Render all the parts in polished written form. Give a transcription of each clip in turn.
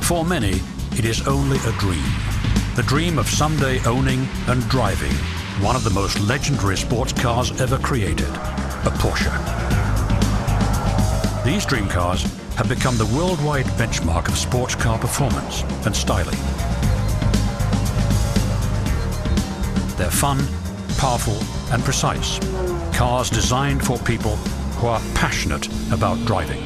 For many, it is only a dream. The dream of someday owning and driving one of the most legendary sports cars ever created, a Porsche. These dream cars have become the worldwide benchmark of sports car performance and styling. They're fun, powerful, and precise. Cars designed for people who are passionate about driving.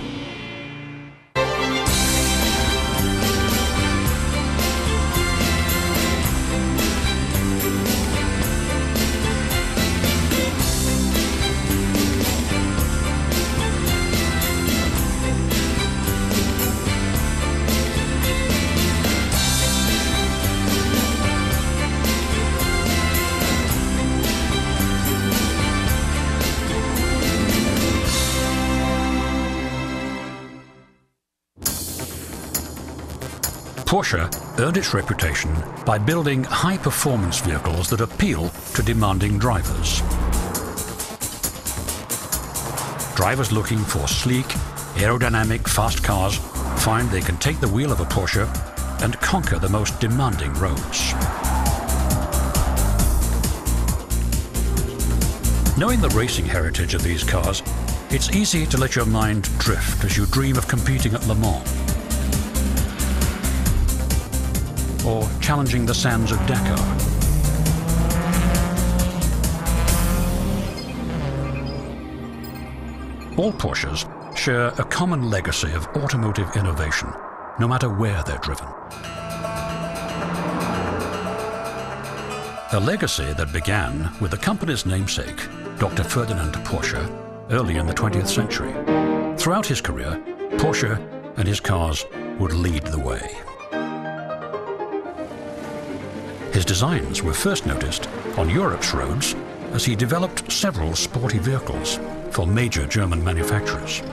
Porsche earned its reputation by building high-performance vehicles that appeal to demanding drivers. Drivers looking for sleek, aerodynamic, fast cars find they can take the wheel of a Porsche and conquer the most demanding roads. Knowing the racing heritage of these cars, it's easy to let your mind drift as you dream of competing at Le Mans, or challenging the sands of Dakar. All Porsches share a common legacy of automotive innovation, no matter where they're driven. A legacy that began with the company's namesake, Dr. Ferdinand Porsche, early in the 20th century. Throughout his career, Porsche and his cars would lead the way. His designs were first noticed on Europe's roads as he developed several sporty vehicles for major German manufacturers.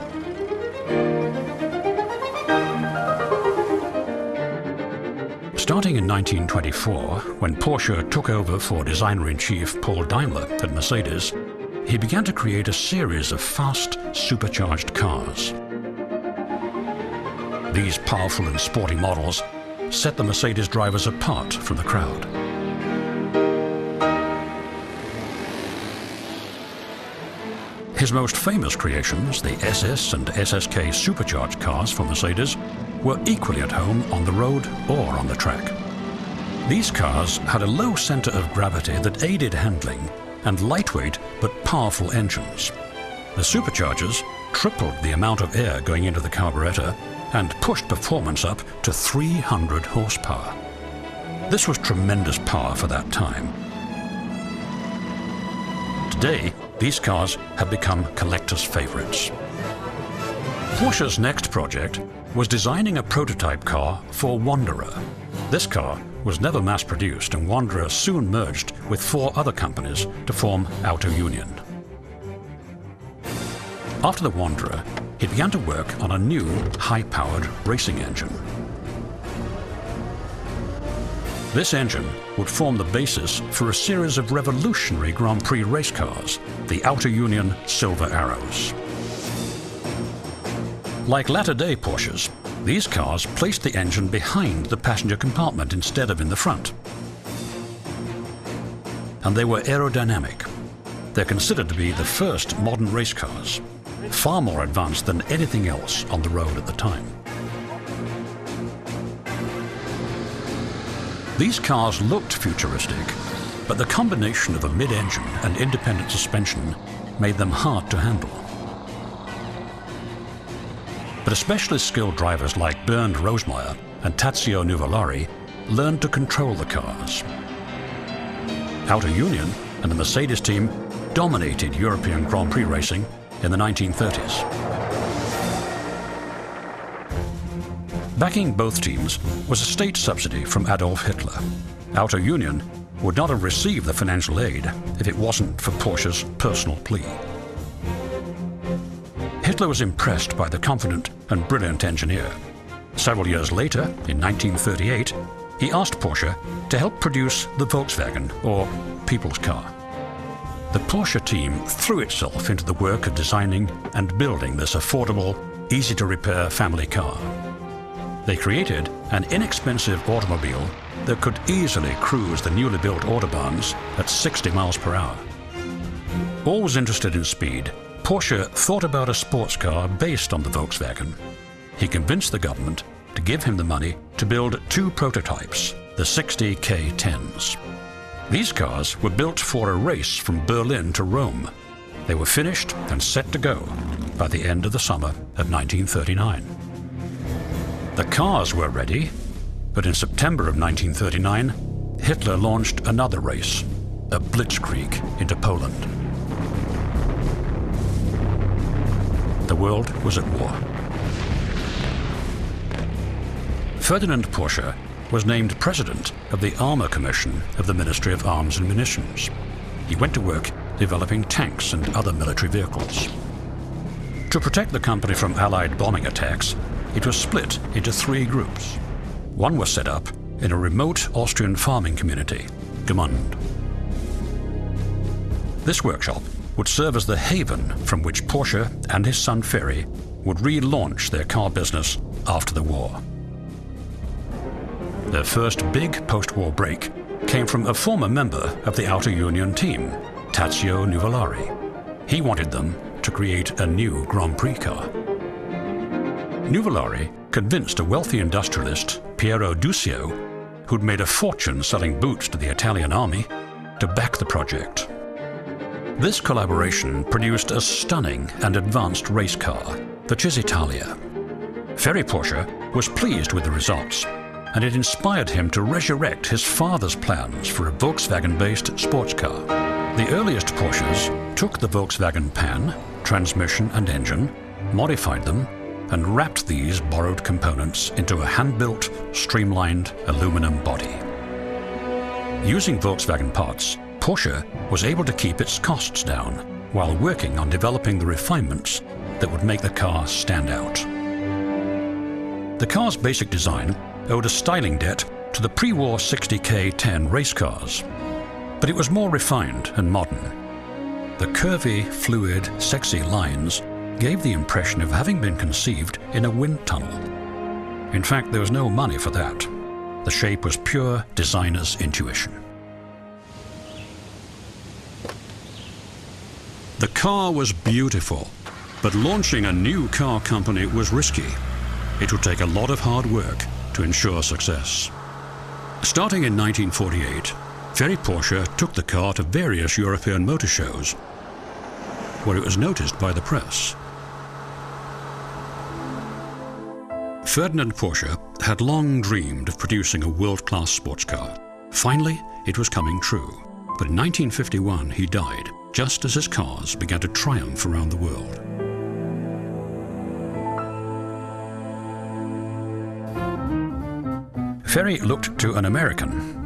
Starting in 1924, when Porsche took over for designer-in-chief Paul Daimler at Mercedes, he began to create a series of fast, supercharged cars. These powerful and sporty models set the Mercedes drivers apart from the crowd. His most famous creations, the SS and SSK supercharged cars for Mercedes, were equally at home on the road or on the track. These cars had a low center of gravity that aided handling and lightweight but powerful engines. The superchargers tripled the amount of air going into the carburetor and pushed performance up to 300 horsepower. This was tremendous power for that time. Today, these cars have become collectors' favorites. Porsche's next project was designing a prototype car for Wanderer. This car was never mass-produced, and Wanderer soon merged with 4 other companies to form Auto Union. After the Wanderer, he began to work on a new, high-powered racing engine. This engine would form the basis for a series of revolutionary Grand Prix race cars, the Auto Union Silver Arrows. Like latter-day Porsches, these cars placed the engine behind the passenger compartment instead of in the front. And they were aerodynamic. They're considered to be the first modern race cars, far more advanced than anything else on the road at the time. These cars looked futuristic, but the combination of a mid-engine and independent suspension made them hard to handle. But especially skilled drivers like Bernd Rosemeyer and Tazio Nuvolari learned to control the cars. Auto Union and the Mercedes team dominated European Grand Prix racing in the 1930s. Backing both teams was a state subsidy from Adolf Hitler. Auto Union would not have received the financial aid if it wasn't for Porsche's personal plea. Hitler was impressed by the confident and brilliant engineer. Several years later, in 1938, he asked Porsche to help produce the Volkswagen, or people's car. The Porsche team threw itself into the work of designing and building this affordable, easy-to-repair family car. They created an inexpensive automobile that could easily cruise the newly built autobahns at 60 miles per hour. Always interested in speed, Porsche thought about a sports car based on the Volkswagen. He convinced the government to give him the money to build 2 prototypes, the 60K10s. These cars were built for a race from Berlin to Rome. They were finished and set to go by the end of the summer of 1939. The cars were ready, but in September of 1939, Hitler launched another race, a blitzkrieg into Poland. The world was at war. Ferdinand Porsche was named president of the Armour Commission of the Ministry of Arms and Munitions. He went to work developing tanks and other military vehicles. To protect the company from Allied bombing attacks, it was split into 3 groups. One was set up in a remote Austrian farming community, Gmund. This workshop would serve as the haven from which Porsche and his son Ferry would relaunch their car business after the war. Their first big post-war break came from a former member of the Outer Union team, Tazio Nuvolari. He wanted them to create a new Grand Prix car. Nuvolari convinced a wealthy industrialist, Piero Duccio, who'd made a fortune selling boots to the Italian army, to back the project. This collaboration produced a stunning and advanced race car, the Cisitalia. Ferry Porsche was pleased with the results, and it inspired him to resurrect his father's plans for a Volkswagen-based sports car. The earliest Porsches took the Volkswagen pan, transmission and engine, modified them, and wrapped these borrowed components into a hand-built, streamlined aluminum body. Using Volkswagen parts, Porsche was able to keep its costs down while working on developing the refinements that would make the car stand out. The car's basic design owed a styling debt to the pre-war 60K10 race cars, but it was more refined and modern. The curvy, fluid, sexy lines gave the impression of having been conceived in a wind tunnel. In fact, there was no money for that. The shape was pure designer's intuition. The car was beautiful, but launching a new car company was risky. It would take a lot of hard work to ensure success. Starting in 1948, Ferry Porsche took the car to various European motor shows, where it was noticed by the press. Ferdinand Porsche had long dreamed of producing a world-class sports car. Finally, it was coming true. But in 1951, he died, just as his cars began to triumph around the world. Ferry looked to an American,